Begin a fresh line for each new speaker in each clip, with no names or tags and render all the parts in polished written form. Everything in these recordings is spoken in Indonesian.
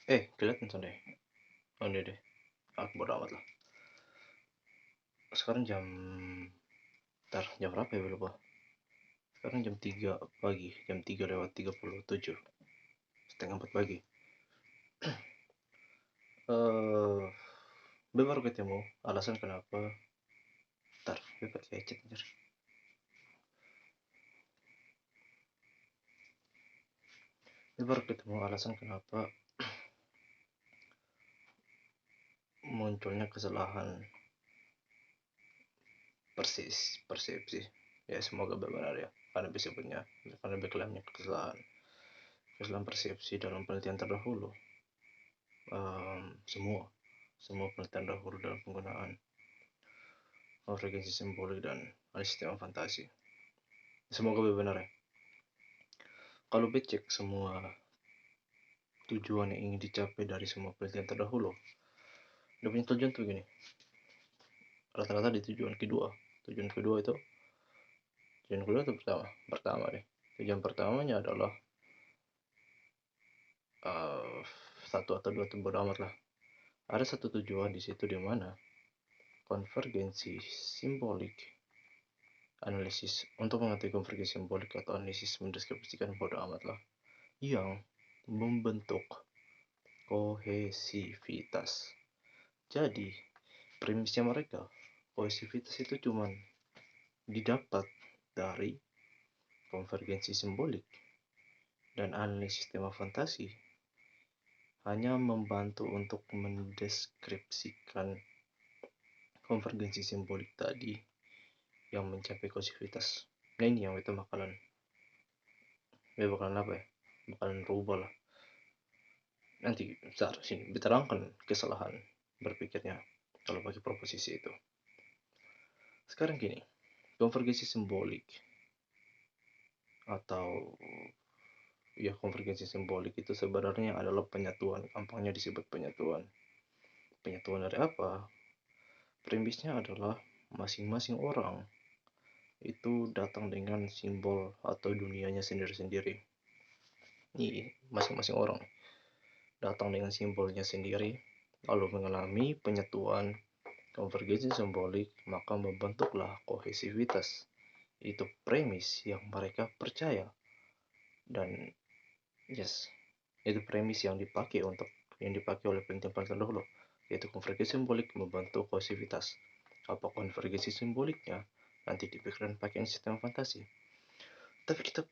Kelihatan Sunday. Oh ini deh, aku bodo amat lah. Sekarang jam berapa ya, lupa. Sekarang jam 3 pagi, jam 3 lewat 37, setengah 4 pagi. Gue baru ketemu alasan kenapa. Gue pakai headset anjir. Gue baru ketemu alasan kenapa munculnya kesalahan persepsi. Ya semoga benar ya, karena klaimnya kesalahan persepsi dalam penelitian terdahulu. Semua penelitian dahulu dalam penggunaan frekuensi simbolik dan sistem fantasi. Semoga benar ya. Kalau becek semua tujuan yang ingin dicapai dari semua penelitian terdahulu, udah punya tujuan tuh gini. Rata-rata di tujuan kedua itu pertama deh. Tujuan pertamanya adalah satu atau dua, bodo amat lah. Ada satu tujuan di situ, di mana konvergensi simbolik analisis, untuk mengetahui konvergensi simbolik atau analisis mendeskripsikan, bodo amat lah, yang membentuk kohesivitas. Jadi premisnya mereka, kohesivitas itu cuman didapat dari konvergensi simbolik, dan analisis tema fantasi hanya membantu untuk mendeskripsikan konvergensi simbolik tadi yang mencapai kohesivitas. Nah ini yang itu bakalan apa ya, bakalan rubah lah. Nanti sini diterangkan kesalahan berpikirnya kalau pakai proposisi itu. Sekarang gini, konvergensi simbolik atau konvergensi simbolik itu sebenarnya adalah penyatuan. Gampangnya disebut penyatuan. Penyatuan dari apa? Premisnya adalah masing-masing orang itu datang dengan simbol atau dunianya sendiri-sendiri. Ini masing-masing orang datang dengan simbolnya sendiri, lalu mengalami penyatuan konvergensi simbolik, maka membentuklah kohesivitas. Itu premis yang mereka percaya, dan itu premis yang dipakai oleh penelitian terdahulu, yaitu konvergensi simbolik membentuk kohesivitas. Apa konvergensi simboliknya nanti dipikirkan pakai sistem fantasi. Tapi kita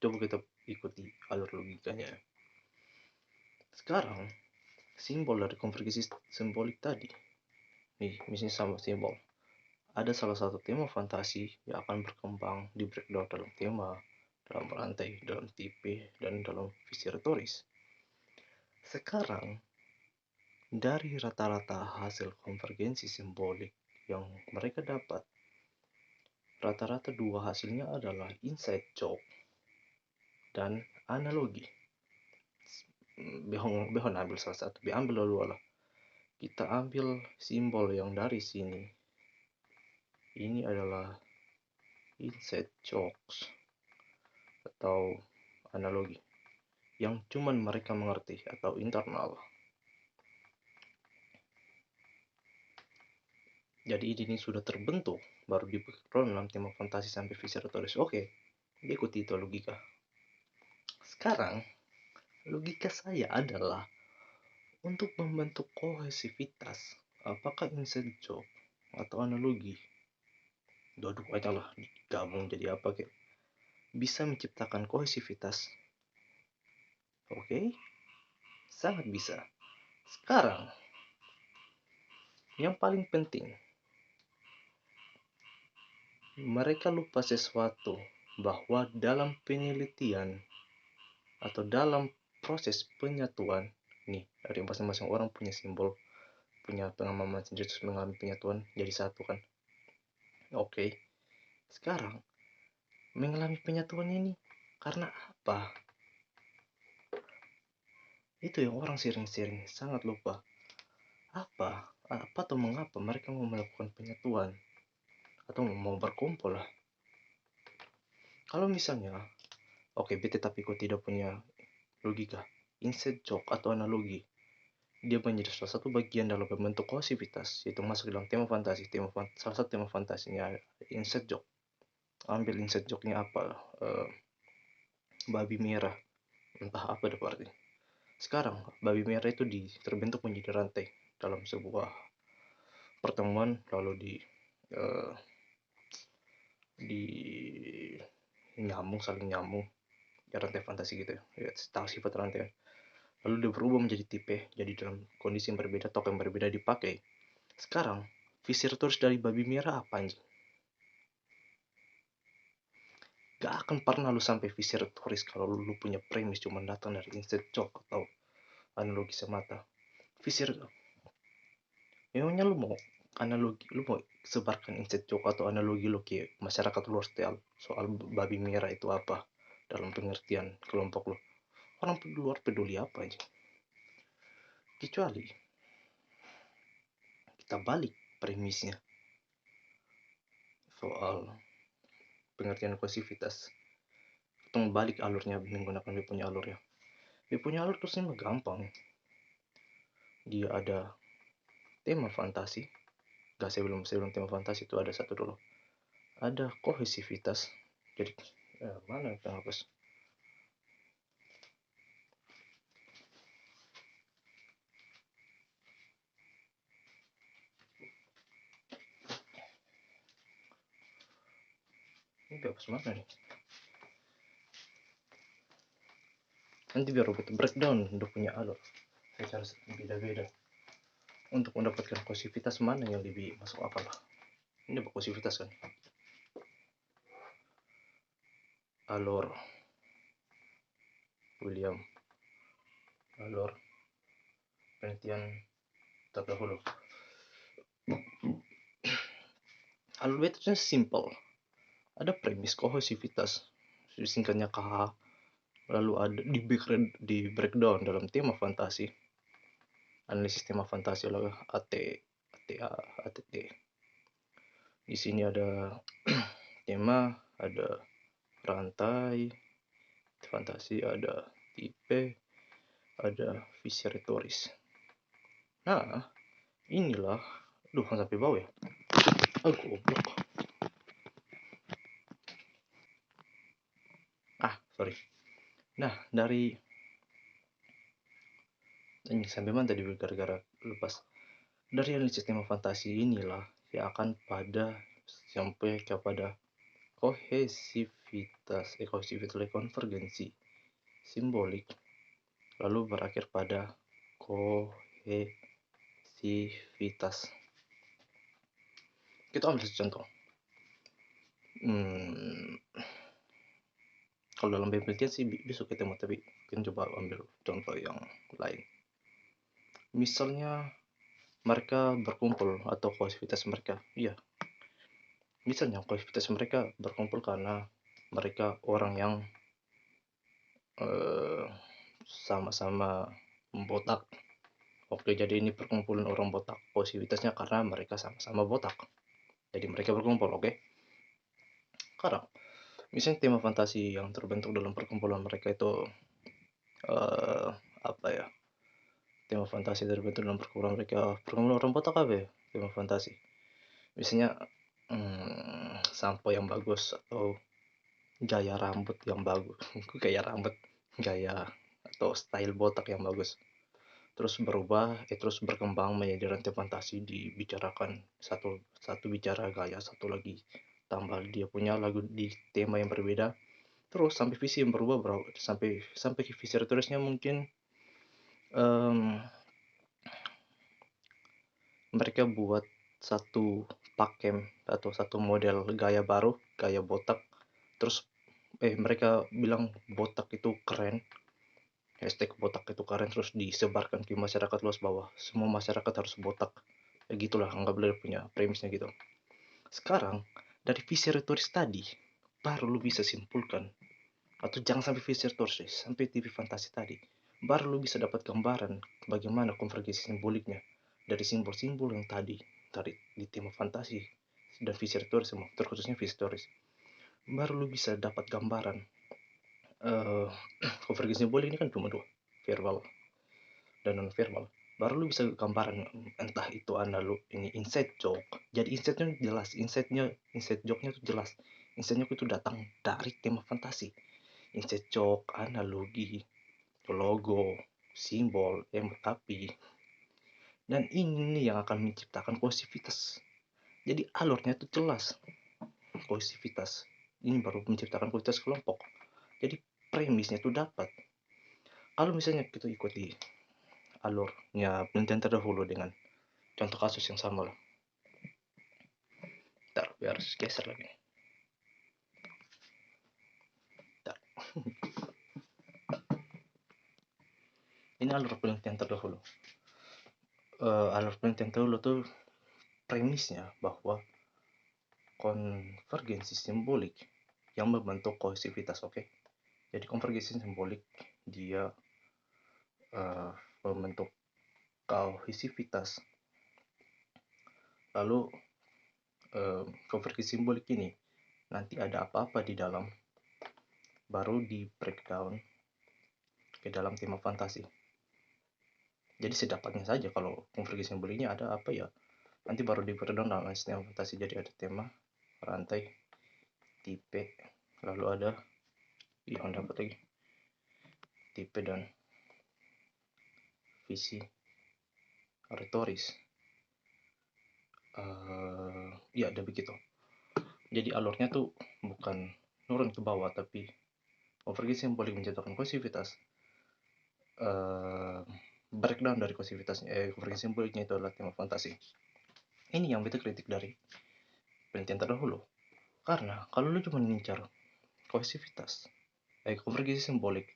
coba kita ikuti alur logikanya. Sekarang simbol dari konvergensi simbolik tadi, misalnya sama simbol, ada salah satu tema fantasi yang akan berkembang di breakdown dalam tema, dalam rantai, dalam tipe, dan dalam visi retoris. Sekarang dari rata-rata hasil konvergensi simbolik yang mereka dapat, rata-rata dua hasilnya adalah inside joke dan analogi. Behon ambil salah satu, ambil dua lah. Kita ambil simbol yang dari sini. Ini adalah inside jokes atau analogi yang cuman mereka mengerti atau internal. Jadi ini sudah terbentuk, baru dibackground dalam tema fantasi sampai visi retoris. Oke, ikuti itu logika. Sekarang logika saya adalah untuk membentuk kohesivitas, apakah inside joke atau analogi, dua-duanya lah digabung jadi apa kayak bisa menciptakan kohesivitas. Oke, sangat bisa. Sekarang yang paling penting, mereka lupa sesuatu, bahwa dalam penelitian atau dalam proses penyatuan nih, dari masing-masing orang punya simbol, punya pengalaman sendiri, terus mengalami penyatuan jadi satu kan. Oke, sekarang mengalami penyatuan ini karena apa? Itu yang orang sering-sering sangat lupa. Apa atau mengapa mereka mau melakukan penyatuan atau mau berkumpul lah? Kalau misalnya Oke, beta tapi kok tidak punya logika. Inside joke atau analogi, dia menjadi salah satu bagian dalam membentuk kohesivitas, yaitu masuk dalam tema fantasi. Salah satu tema fantasinya inside joke. Ambil inside joke-nya apa? Babi merah. Entah apa itu artinya. Sekarang, babi merah itu terbentuk menjadi rantai dalam sebuah pertemuan, lalu eh, di saling nyambung, ya rantai fantasi gitu ya, tahu sifat rantai. Lalu dia berubah menjadi tipe, jadi dalam kondisi yang berbeda, token yang berbeda dipakai. Sekarang, visir terus dari babi merah apa anjing? Gak akan pernah lu sampai visir turis kalau lu punya premis cuma datang dari inside joke atau analogi semata. Visir, memangnya lu mau sebarkan inside joke atau analogi lu ke masyarakat luar soal babi merah itu apa dalam pengertian kelompok lu? Orang luar peduli apa aja? Kecuali kita balik premisnya soal pengertian kohesivitas. Kita balik alurnya menggunakan dia punya alur ya. Dia punya alur terusnya gampang. Dia ada tema fantasi. Gak, sebelum tema fantasi itu ada satu dulu. Ada kohesivitas. Jadi mana yang hapus? Ini hapus mana nih? Nanti biar kita breakdown untuk punya alur secara beda-beda untuk mendapatkan kohesivitas mana yang lebih masuk akal lah. Ini apa kohesivitas kan? Alur William, alur penelitian terdahulu. Alur itu simple. Ada premis kohesivitas, singkatnya KH. Lalu ada di breakdown dalam tema fantasi. Analisis tema fantasi lalu ATA, ATT. Di sini ada tema, ada rantai fantasi, ada tipe, ada visi retoris. Nah, inilah, sampai bawah ya. Goblok. Sorry. Nah, dari ini sampai mana tadi gara-gara lepas. Dari analisis tema fantasi inilah yang akan sampai kepada kohesivitas konvergensi simbolik, lalu berakhir pada kohesivitas. Kita ambil contoh. Kalau dalam penelitian sih bisa ketemu, tapi kita coba ambil contoh yang lain. Misalnya mereka berkumpul atau kohesivitas mereka, misalnya kohesivitas mereka berkumpul karena mereka orang yang sama-sama botak. Oke, jadi ini perkumpulan orang botak. Kohesivitasnya karena mereka sama-sama botak, jadi mereka berkumpul. Oke. Sekarang misalnya tema fantasi yang terbentuk dalam perkumpulan mereka itu apa ya, tema fantasi terbentuk dalam perkumpulan mereka, perkumpulan orang botak apa ya tema fantasi, misalnya sampo yang bagus atau gaya rambut yang bagus. Gaya atau style botak yang bagus, terus terus berkembang menjadi rantai fantasi, dibicarakan satu bicara gaya, satu lagi tambah dia punya lagu di tema yang berbeda, terus sampai visi yang berubah sampai ke visi retorisnya. Mungkin mereka buat satu pakem atau satu model gaya baru, gaya botak, terus mereka bilang botak itu keren, hashtag botak itu keren, terus disebarkan ke masyarakat luas bawah, semua masyarakat harus botak. Gitulah, anggap boleh punya premisnya gitu. Sekarang dari visi retoris tadi baru lu bisa simpulkan, atau jangan sampai visi retoris, sampai TV fantasi tadi baru lu bisa dapat gambaran bagaimana konvergensi simboliknya dari simbol-simbol yang tadi di tema fantasi dan visi retoris semua, terkhususnya visi retoris. Baru lu bisa dapat gambaran Konvergensi simbolik ini kan cuma dua, verbal dan non verbal. Baru lu bisa gambaran, entah itu ini inside joke. Jadi insight-nya jelas, inside joke-nya tuh jelas. Inside joke itu datang dari tema fantasi. Inside joke, analogi, logo, simbol, tapi dan ini yang akan menciptakan kohesivitas. Jadi alurnya itu jelas, kohesivitas. Ini baru menciptakan kohesivitas kelompok. Jadi premisnya itu dapat. Kalau misalnya kita ikuti alurnya penelitian terdahulu dengan contoh kasus yang sama lah. Ntar, biar geser lagi. Ntar. Ini alur penelitian terdahulu. Alur penelitian terdahulu tuh premisnya bahwa konvergensi simbolik yang membentuk kohesivitas, oke? Jadi konvergensi simbolik dia membentuk kohesivitas. Lalu konvergensi simbolik ini nanti ada apa-apa di dalam, baru di breakdown ke dalam tema fantasi. Jadi sedapatnya saja kalau konvergensi simboliknya ada apa ya, nanti baru di breakdown dalam tema fantasi. Jadi ada tema, rantai, tipe, lalu ada yang dapat lagi tipe dan visi retoris. Ya ada begitu. Jadi alurnya tuh bukan turun ke bawah, tapi konvergensi simbolik menciptakan kohesivitas. Breakdown dari kohesivitasnya, konvergensi simboliknya itu adalah tema fantasi. Ini yang betul kritik dari penelitian terdahulu. Karena kalau lu cuma ngincar kohesivitas, konvergensi simbolik,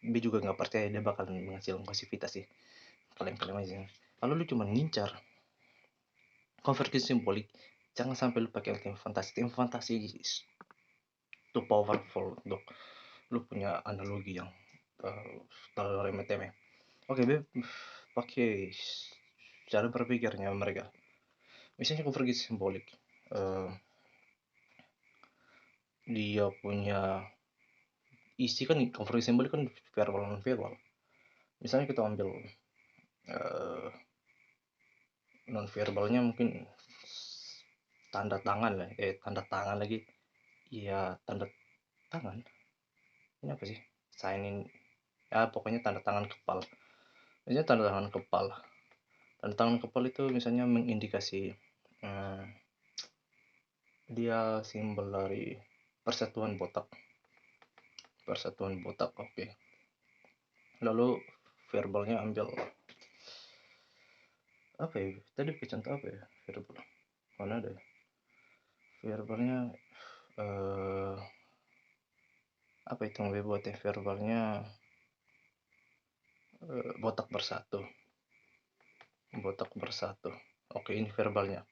B juga nggak percaya dia bakal menghasilkan kohesivitas sih. Kalian aja. Kalau lu cuma ngincar konvergensi simbolik, jangan sampai lu pakai tema fantasi. Tema fantasi itu powerful untuk lu punya analogi yang terlalu remeh-temeh. Oke, pakai cara berpikirnya mereka. Misalnya konvergensi simbolik, dia punya isi kan, konvergensi simbolik kan verbal non verbal. Misalnya kita ambil non verbalnya mungkin tanda tangan lah, tanda tangan lagi, iya tanda tangan. Ini apa sih? Sign in, ya pokoknya tanda tangan kepal. Misalnya tanda tangan kepal. Tanda tangan kepal itu misalnya mengindikasi dia simbol dari persatuan botak. Persatuan botak, oke. Lalu verbalnya ambil apa ya? Tadi contoh apa ya? Verbal. Mana ada ya? Verbalnya apa itu yang buat ya? Verbalnya botak bersatu. Botak bersatu. Oke, ini verbalnya.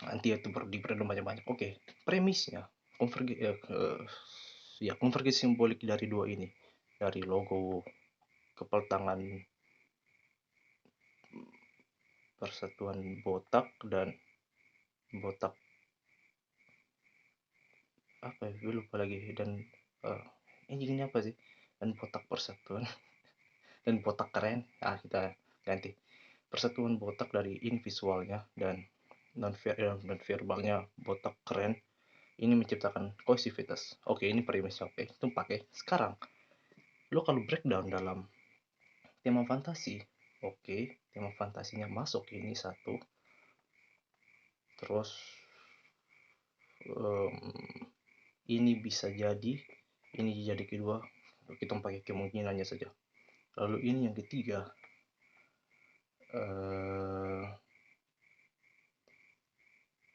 Nanti itu diperdalam banyak-banyak. Oke, premisnya konvergensi simbolik dari dua ini, dari logo kepal tangan persatuan botak dan botak apa ya, gue lupa lagi, dan ini apa sih, dan botak persatuan dan botak keren. Kita ganti persatuan botak dari ini visualnya, dan non verbalnya botak keren. Ini menciptakan kohesivitas. Oke, ini premisnya. Oke, itu pakai. Sekarang lo kalau breakdown dalam tema fantasi, oke, tema fantasinya masuk ini satu, terus ini bisa jadi ini jadi kedua, kita pakai kemungkinannya saja. Lalu ini yang ketiga,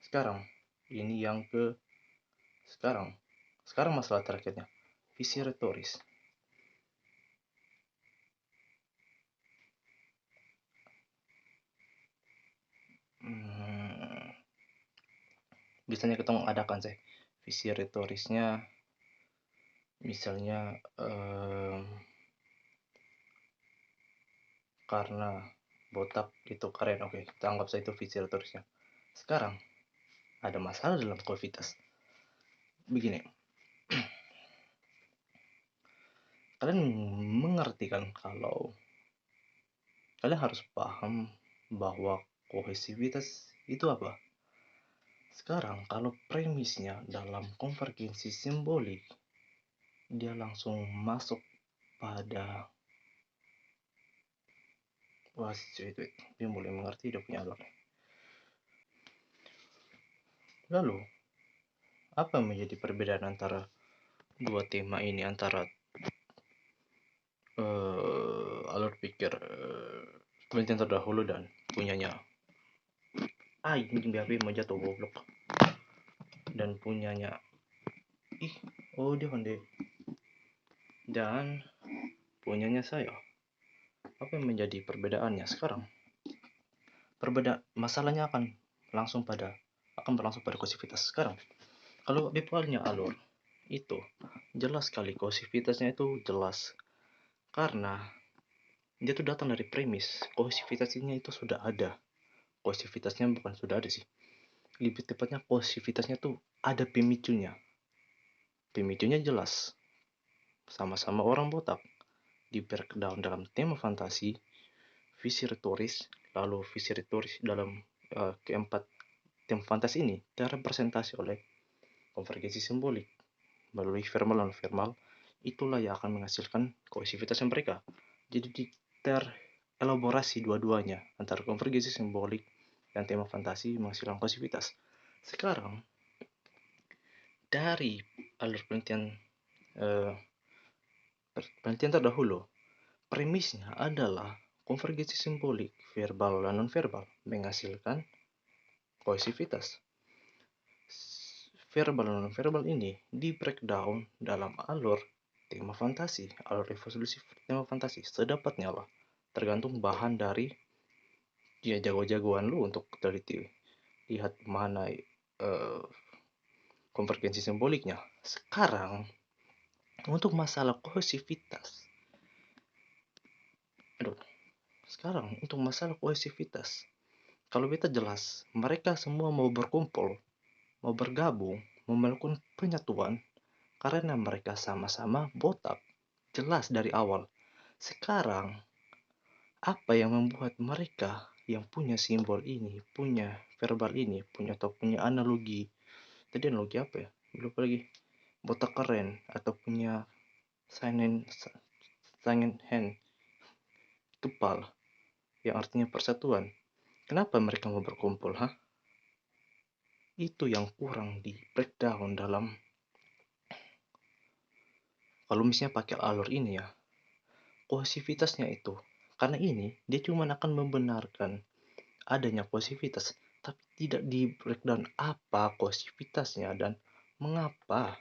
sekarang ini yang ke sekarang masalah terakhirnya, visi retoris. Biasanya kita mengadakan sih visi retorisnya, misalnya karena botak itu keren, oke, kita anggap saja itu visi retorisnya. Sekarang ada masalah dalam kohesivitas. begini, kalian mengerti kan kalau kalian harus paham bahwa kohesivitas itu apa? Sekarang kalau premisnya dalam konvergensi simbolik, dia langsung masuk pada dia mulai mengerti dia punya alat. Lalu, apa menjadi perbedaan antara dua tema ini, antara alur pikir penelitian terdahulu dan punyanya ini BHP mau jatuh goblok, dan punyanya dia pandai, dan punyanya saya. Apa yang menjadi perbedaannya sekarang? Masalahnya akan berlangsung pada kohesivitas sekarang. Kalau bipolarnya alur itu jelas sekali, kohesivitasnya itu jelas karena dia tuh datang dari premis kohesivitasnya itu sudah ada. Kohesivitasnya bukan sudah ada sih, lebih tepatnya kohesivitasnya tuh ada pemicunya. Pemicunya jelas, sama-sama orang botak, di breakdown dalam tema fantasi, visi retoris, lalu visi retoris dalam keempat tema fantasi ini terrepresentasi oleh konvergensi simbolik melalui verbal dan non-verbal. Itulah yang akan menghasilkan kohesivitasnya mereka. Jadi terelaborasi dua-duanya antara konvergensi simbolik dan tema fantasi menghasilkan kohesivitas. Sekarang dari alur penelitian terdahulu, premisnya adalah konvergensi simbolik verbal dan non-verbal menghasilkan kohesivitas. Verbal dan non-verbal ini di breakdown dalam alur tema fantasi, alur evolusi tema fantasi sedapatnya lah, tergantung bahan dari jago-jagoan lu untuk teliti, lihat mana konvergensi simboliknya. Sekarang untuk masalah kohesivitas, kalau kita jelas mereka semua mau berkumpul, mau bergabung, mau melakukan penyatuan karena mereka sama-sama botak, jelas dari awal. Sekarang apa yang membuat mereka yang punya simbol ini, punya verbal ini, punya analogi, tadi analogi apa ya, lupa lagi, botak keren, atau punya sign hand kepal yang artinya persatuan, kenapa mereka mau berkumpul? Itu yang kurang di breakdown dalam, kalau misalnya pakai alur ini ya, kohesivitasnya itu, karena ini dia cuma akan membenarkan adanya kohesivitas, tapi tidak di breakdown apa kohesivitasnya dan mengapa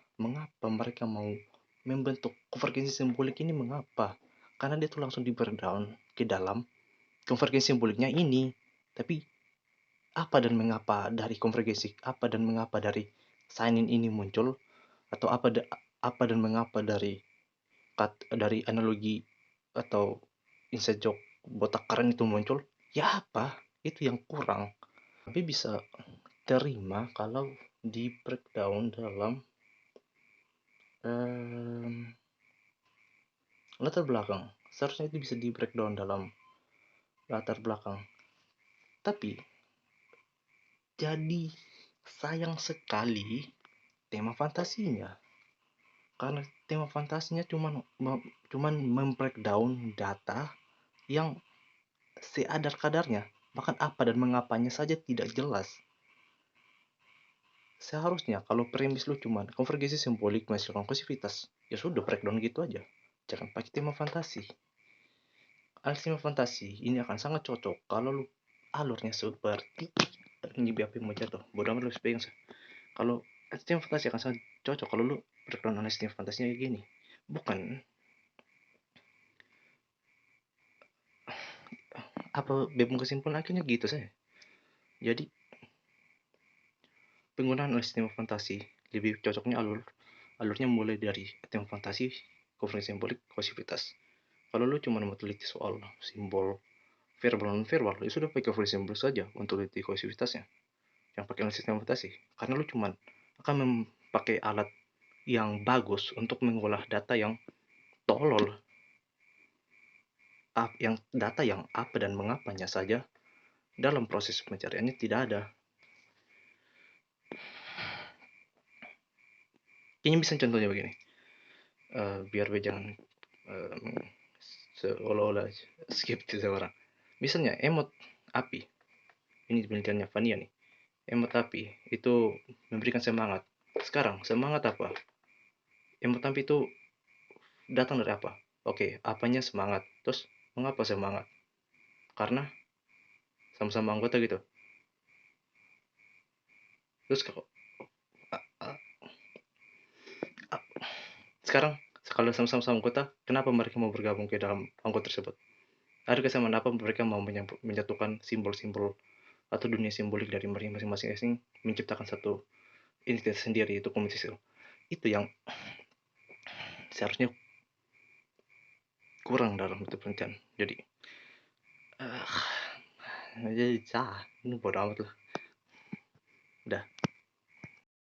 mereka mau membentuk konvergensi simbolik ini, mengapa, karena dia tuh langsung di breakdown ke dalam konvergensi simboliknya ini. Tapi apa dan mengapa dari konvergensi, apa dan mengapa dari sign in ini muncul, atau apa dan mengapa dari analogi atau inside joke botak keren itu muncul, ya apa itu yang kurang. Tapi bisa terima kalau di breakdown dalam latar belakang, seharusnya itu bisa di breakdown dalam latar belakang. Tapi jadi sayang sekali tema fantasinya, karena tema fantasinya cuman membreakdown data yang seadar kadarnya, bahkan apa dan mengapanya saja tidak jelas. Seharusnya kalau premis lu cuman konvergensi simbolik menghasilkan kohesivitas, ya sudah breakdown gitu aja, jangan pakai tema fantasi. Tema fantasi ini akan sangat cocok kalau lu alurnya seperti ini, BAP mau jatuh bodoh amat lu pegang. Kalau tema fantasi akan sangat cocok kalau lu breakdown analisis tema fantasinya kayak gini, bukan apa bebung kesimpulan akhirnya gitu saya. Jadi penggunaan analisis tema fantasi lebih cocoknya alurnya mulai dari tema fantasi, konvergensi simbolik, kohesivitas. Kalau lu cuma mau teliti soal simbol verbal non verbal, ya sudah pakai konvergensi simbol saja untuk teliti kohesivitasnya, yang pakai analisis tema fantasi, karena lu cuma akan pakai alat yang bagus untuk mengolah data yang tolol, data yang apa dan mengapanya saja dalam proses pencariannya tidak ada. Ini bisa contohnya begini, biar jangan seolah-olah skeptis orang. Misalnya emot api, ini penelitiannya Fania nih. Emot api itu memberikan semangat. Sekarang semangat apa? Emot api itu datang dari apa? Oke, apanya semangat. Terus mengapa semangat? Karena sama-sama anggota gitu. Terus sekarang kalau sama-sama anggota, kenapa mereka mau bergabung ke dalam anggota tersebut? Ada kesamaan apa mereka mau menyatukan simbol-simbol atau dunia simbolik dari masing-masing menciptakan satu identitas sendiri, itu komunitas itu yang seharusnya kurang dalam itu penelitian. Jadi jadi ini bodoh amat lah. Udah.